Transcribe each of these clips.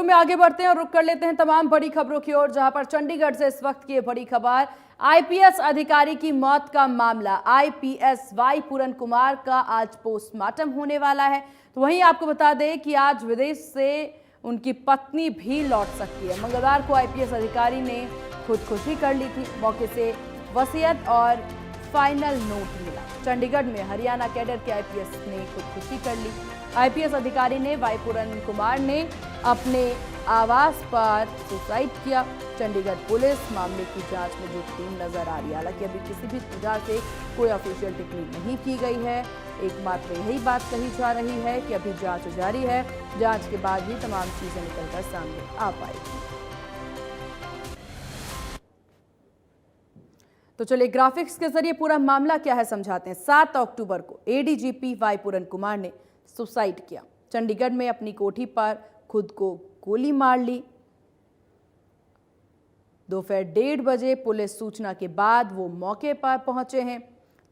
खबरों में आगे बढ़ते हैं और रुक कर लेते हैं तमाम बड़ी खबरों की ओर, जहां पर चंडीगढ़ से इस वक्त की बड़ी खबर, आईपीएस अधिकारी की मौत का मामला। आईपीएस वाई पूरन कुमार का आज पोस्टमार्टम होने वाला है। तो वहीं आपको बता दें कि आज विदेश से उनकी पत्नी भी लौट सकती है। मंगलवार को आईपीएस अधिकारी ने खुदकुशी कर ली थी। मौके से वसीयत और फाइनल नोट मिला। चंडीगढ़ में हरियाणा कैडर के आईपीएस ने खुदकुशी कर ली। आईपीएस अधिकारी ने वाई पूरन कुमार ने अपने आवास पर सुसाइड किया। चंडीगढ़ पुलिस मामले की जांच में जुटी नजर आ रही है। हालांकि अभी किसी भी प्रकार से कोई ऑफिशियल टिप्पणी नहीं की गई है। एकमात्र यही बात कही जा रही है कि अभी जांच जारी है। जांच के बाद ही तमाम चीजें निकलकर सामने आ पाएगी। तो चलिए ग्राफिक्स के जरिए पूरा मामला क्या है समझाते हैं। 7 अक्टूबर को एडीजीपी वाई पूरन कुमार ने सुसाइड किया। चंडीगढ़ में अपनी कोठी पर खुद को गोली मार ली। दोपहर 1:30 बजे पुलिस सूचना के बाद वो मौके पर पहुंचे हैं।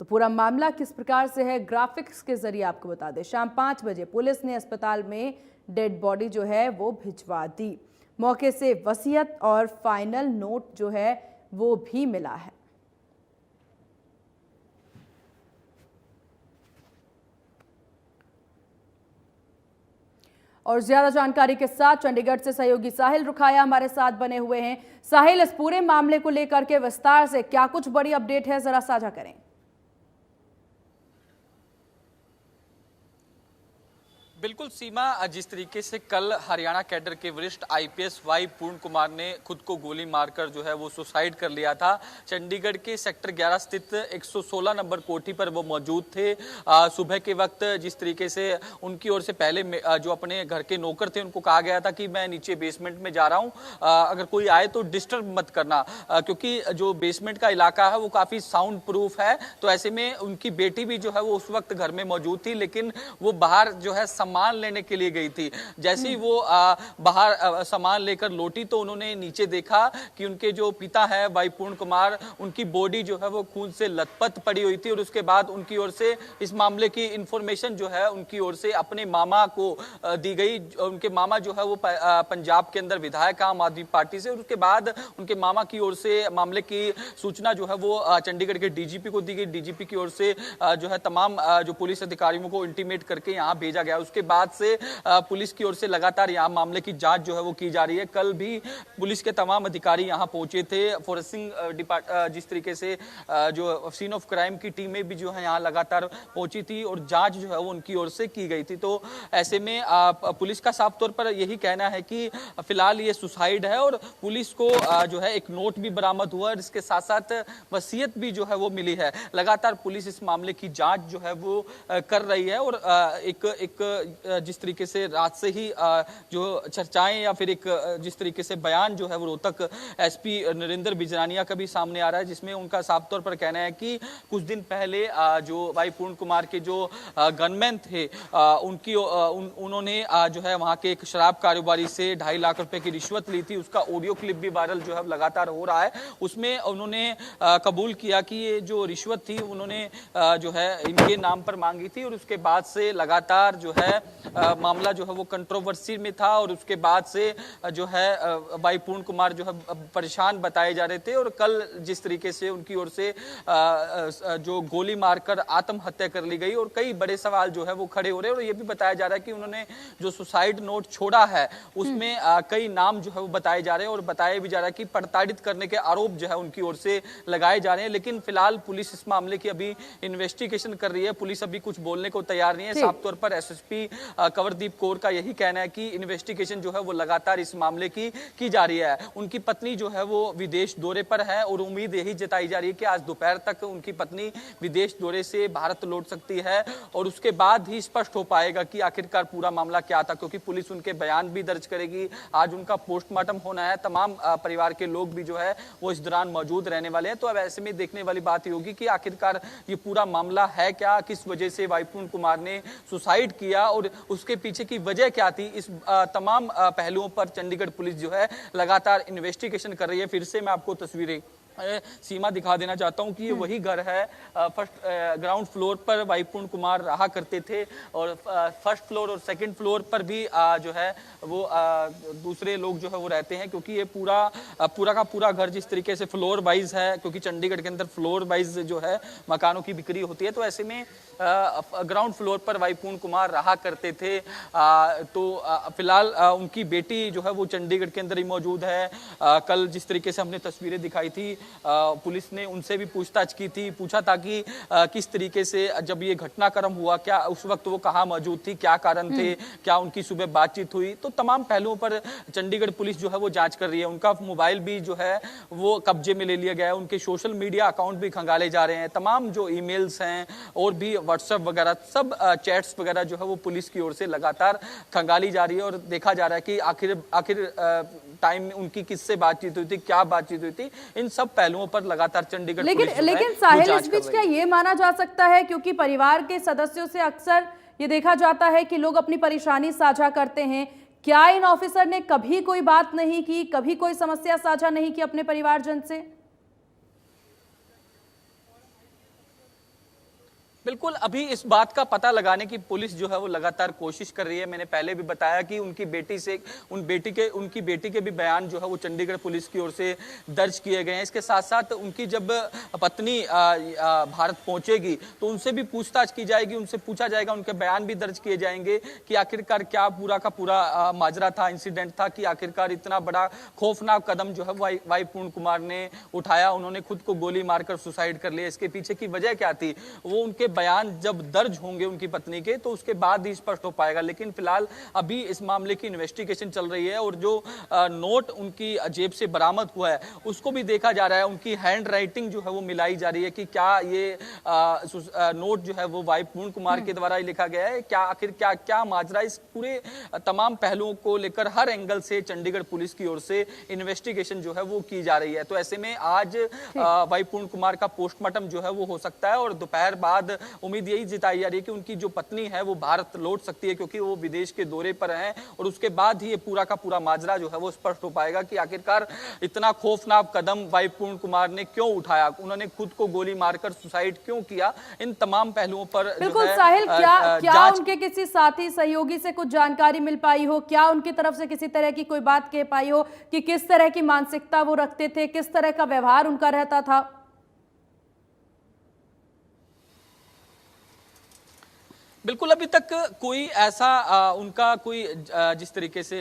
तो पूरा मामला किस प्रकार से है ग्राफिक्स के जरिए आपको बता दें। शाम 5 बजे पुलिस ने अस्पताल में डेड बॉडी जो है वो भिजवा दी। मौके से वसीयत और फाइनल नोट जो है वो भी मिला है। और ज्यादा जानकारी के साथ चंडीगढ़ से सहयोगी साहिल रुखाया हमारे साथ बने हुए हैं। साहिल, इस पूरे मामले को लेकर के विस्तार से क्या कुछ बड़ी अपडेट है, जरा साझा करें। बिल्कुल सीमा, जिस तरीके से कल हरियाणा कैडर के वरिष्ठ आईपीएस वाई पूर्ण कुमार ने खुद को गोली मारकर जो है वो सुसाइड कर लिया था। चंडीगढ़ के सेक्टर 11 स्थित 116 नंबर कोठी पर वो मौजूद थे। सुबह के वक्त जिस तरीके से उनकी ओर से पहले जो अपने घर के नौकर थे उनको कहा गया था कि मैं नीचे बेसमेंट में जा रहा हूँ, अगर कोई आए तो डिस्टर्ब मत करना, क्योंकि जो बेसमेंट का इलाका है वो काफ़ी साउंड प्रूफ है। तो ऐसे में उनकी बेटी भी जो है वो उस वक्त घर में मौजूद थी, लेकिन वो बाहर जो है सामान लेने के लिए गई थी। जैसे ही वो बाहर सामान लेकर लौटी तो उन्होंने नीचे देखा कि उनके जो पिता है वाई पूर्ण कुमार, उनकी बॉडी जो है वो खून से लथपथ पड़ी हुई थी। और उसके बाद उनकी ओर से इस मामले की इंफॉर्मेशन जो है उनकी ओर से अपने मामा को दी गई। उनके मामा जो है वो पंजाब के अंदर विधायक आम आदमी पार्टी से। और उसके बाद उनके मामा की ओर से मामले की सूचना जो है वो चंडीगढ़ के डीजीपी को दी गई। डीजीपी की ओर से जो है तमाम जो पुलिस अधिकारियों को इंटीमेट करके यहाँ भेजा गया। उसके बाद से पुलिस की ओर से लगातार यहाँ मामले की जांच जो है वो की जा रही है। कल भी पुलिस के तमाम अधिकारी यहाँ पहुंचे थे। फोरेंसिक जिस तरीके से जो सीन ऑफ क्राइम की टीमें भी जो है यहाँ लगातार पहुंची थी और जांच जो है वो उनकी ओर से की गई थी। तो ऐसे में पुलिस का साफ तौर पर यही कहना है कि फिलहाल ये सुसाइड है और पुलिस को जो है एक नोट भी बरामद हुआ है। इसके साथ साथ वसीयत भी जो है वो मिली है। लगातार पुलिस इस मामले की जांच जो है वो कर रही है। और एक जिस तरीके से रात से ही जो चर्चाएं या फिर एक जिस तरीके से बयान जो है वो रोहतक एसपी नरेंद्र बिजरानिया का भी सामने आ रहा है, जिसमें उनका साफ तौर पर कहना है कि कुछ दिन पहले जो वाई पूर्ण कुमार के जो गनमैन थे उन्होंने जो है वहां के एक शराब कारोबारी से 2.5 लाख रुपए की रिश्वत ली थी। उसका ऑडियो क्लिप भी वायरल जो है लगातार हो रहा है। उसमें उन्होंने कबूल किया कि ये जो रिश्वत थी उन्होंने जो है इनके नाम पर मांगी थी। और उसके बाद से लगातार जो है मामला जो है वो कंट्रोवर्सी में था। और उसके बाद से जो है वाई पूर्ण कुमार जो है परेशान बताए जा रहे थे। और कल जिस तरीके से उनकी ओर से जो गोली मारकर आत्महत्या कर ली गई और कई बड़े सवाल जो है वो खड़े हो रहे हैं। और ये भी बताया जा रहा है कि उन्होंने जो सुसाइड नोट छोड़ा है उसमें कई नाम जो है वो बताए जा रहे हैं। और बताया भी जा रहा है कि प्रताड़ित करने के आरोप जो है उनकी ओर से लगाए जा रहे हैं। लेकिन फिलहाल पुलिस इस मामले की अभी इन्वेस्टिगेशन कर रही है। पुलिस अभी कुछ बोलने को तैयार नहीं है। साफ तौर पर एसएसपी कंवरदीप कौर का यही कहना है कि इन्वेस्टिगेशन जो है वो लगातार इस मामले की जा रही है। उनकी पत्नी जो है वो विदेश दौरे पर है और उम्मीद यही जताई जा रही है कि आज दोपहर तक उनकी पत्नी विदेश दौरे से भारत लौट सकती है। और उसके बाद ही स्पष्ट हो पाएगा कि आखिरकार पूरा मामला क्या था, क्योंकि पुलिस उनके बयान भी दर्ज करेगी। आज उनका पोस्टमार्टम होना है। तमाम परिवार के लोग भी जो है वो इस दौरान मौजूद रहने वाले हैं। तो अब ऐसे में देखने वाली बात ये होगी कि आखिरकार ये पूरा मामला है क्या, किस वजह से वाई पूर्ण कुमार ने सुसाइड किया और उसके पीछे की वजह क्या थी। इस तमाम पहलुओं पर चंडीगढ़ पुलिस जो है लगातार इन्वेस्टिगेशन कर रही है। फिर से मैं आपको तस्वीरें सीमा दिखा देना चाहता हूं कि ये वही घर है। फर्स्ट ग्राउंड फ्लोर पर वाई पूर्ण कुमार रहा करते थे और फर्स्ट फ्लोर और सेकंड फ्लोर पर भी जो है वो दूसरे लोग जो है वो रहते हैं, क्योंकि ये पूरा का पूरा घर जिस तरीके से फ्लोर वाइज है, क्योंकि चंडीगढ़ के अंदर फ्लोर वाइज जो है मकानों की बिक्री होती है, तो ऐसे में ग्राउंड फ्लोर पर वाई पूर्ण कुमार रहा करते थे। तो फिलहाल उनकी बेटी जो है वो चंडीगढ़ के अंदर ही मौजूद है। कल जिस तरीके से हमने तस्वीरें दिखाई थी, पुलिस ने उनसे भी पूछताछ की थी, पूछा था कि किस तरीके से जब ये घटनाक्रम हुआ, क्या उस वक्त वो कहाँ मौजूद थी, क्या कारण थे, क्या उनकी सुबह बातचीत हुई। तो तमाम पहलुओं पर चंडीगढ़ पुलिस जो है वो जांच कर रही है। उनका मोबाइल भी जो है वो कब्जे में ले लिया गया है, उनके सोशल मीडिया अकाउंट भी खंगाले जा रहे हैं, तमाम जो ईमेल्स हैं और भी व्हाट्सएप वगैरह सब चैट्स वगैरह जो है वो पुलिस की ओर से लगातार खंगाली जा रही है और देखा जा रहा है कि आखिर टाइम में उनकी किससे बातचीत हुई थी, क्या बातचीत हुई थी, इन सब पहलुओं पर लगातार चंडीगढ़ लेकिन साहिल, इस बीच क्या ये माना जा सकता है, क्योंकि परिवार के सदस्यों से अक्सर ये देखा जाता है कि लोग अपनी परेशानी साझा करते हैं, क्या इन ऑफिसर ने कभी कोई बात नहीं की, कभी कोई समस्या साझा नहीं की अपने परिवारजन से? बिल्कुल, अभी इस बात का पता लगाने की पुलिस जो है वो लगातार कोशिश कर रही है। मैंने पहले भी बताया कि उनकी बेटी के भी बयान जो है वो चंडीगढ़ पुलिस की ओर से दर्ज किए गए हैं। इसके साथ साथ उनकी जब पत्नी भारत पहुंचेगी तो उनसे भी पूछताछ की जाएगी, उनसे पूछा जाएगा, उनके बयान भी दर्ज किए जाएंगे कि आखिरकार क्या पूरा का पूरा माजरा था, इंसिडेंट था, कि आखिरकार इतना बड़ा खौफनाक कदम जो है वाई पूर्ण कुमार ने उठाया। उन्होंने खुद को गोली मारकर सुसाइड कर लिया। इसके पीछे की वजह क्या थी, वो उनके बयान जब दर्ज होंगे उनकी पत्नी के तो उसके बाद ही स्पष्ट हो पाएगा। लेकिन फिलहाल अभी इस मामले की इन्वेस्टिगेशन चल रही है और जो नोट उनकी जेब से बरामद हुआ है उसको भी देखा जा रहा है। उनकी हैंड राइटिंग जो है वो मिलाई जा रही है कि क्या ये नोट जो है वो वाई पूर्ण कुमार के द्वारा ही लिखा गया है, क्या आखिर क्या माजरा। इस पूरे तमाम पहलुओं को लेकर हर एंगल से चंडीगढ़ पुलिस की ओर से इन्वेस्टिगेशन जो है वो की जा रही है। तो ऐसे में आज वाई पूर्ण कुमार का पोस्टमार्टम जो है वो हो सकता है और दोपहर बाद उम्मीद यही जताई जा रही है कि उनकी जो पत्नी है वो भारत लौट सकती है, क्योंकि वो विदेश के दौरे पर हैं और उसके बाद ही ये पूरा का पूरा माजरा जो है वो स्पष्ट हो पाएगा कि आखिरकार इतना खौफनाक कदम वाई पूर्ण कुमार ने क्यों उठाया, उन्होंने खुद को गोली मारकर सुसाइड क्यों किया। इन तमाम पहलुओं पर बिल्कुल साहिल, क्या उनके किसी साथी सहयोगी से कुछ जानकारी मिल पाई हो, क्या उनकी तरफ से किसी तरह की कोई बात कह पाई हो कि किस तरह की मानसिकता वो रखते थे, किस तरह का व्यवहार उनका रहता था? बिल्कुल, अभी तक कोई ऐसा उनका कोई जिस तरीके से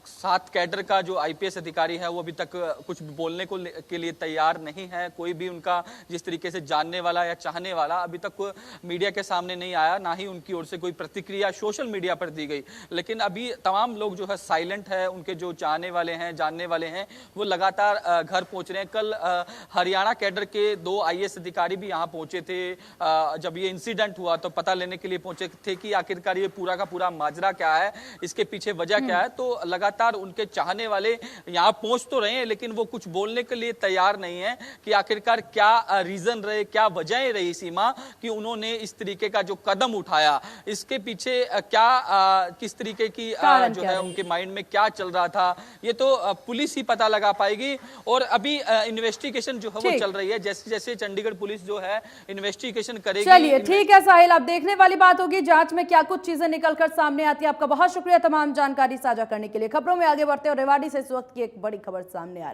सात कैडर का जो आईपीएस अधिकारी है वो अभी तक कुछ बोलने के लिए तैयार नहीं है। कोई भी उनका जिस तरीके से जानने वाला या चाहने वाला अभी तक मीडिया के सामने नहीं आया, ना ही उनकी ओर से कोई प्रतिक्रिया सोशल मीडिया पर दी गई। लेकिन अभी तमाम लोग जो है साइलेंट है, उनके जो चाहने वाले हैं, जानने वाले हैं, वो लगातार घर पहुंच रहे हैं। कल हरियाणा कैडर के 2 आईएएस अधिकारी भी यहाँ पहुंचे थे। जब ये इंसिडेंट हुआ तो पता लेने के लिए पहुंचे थे कि आखिरकार ये पूरा का पूरा माजरा क्या है, इसके पीछे वजह क्या है। तो लगातार उनके चाहने वाले यहाँ पहुंच तो रहे हैं, लेकिन वो कुछ बोलने के लिए तैयार नहीं है कि आखिरकार क्या रीजन रहे, क्या वजह रही सीमा कि उन्होंने इस तरीके का जो कदम उठाया, इसके पीछे क्या किस तरीके की जो है उनके माइंड में क्या चल रहा था, ये तो पुलिस ही पता लगा पाएगी। और अभी इन्वेस्टिगेशन जो है वो चल रही है, जैसे जैसे चंडीगढ़ पुलिस जो है इन्वेस्टिगेशन करेगी। चलिए ठीक है साहिल, अब देखने वाली बात होगी जांच में क्या कुछ चीजें निकलकर सामने आती है। आपका बहुत शुक्रिया तमाम जानकारी साझा करने के लिए। खबरों में आगे बढ़ते और रेवाड़ी से इस वक्त की एक बड़ी खबर सामने आ रही है।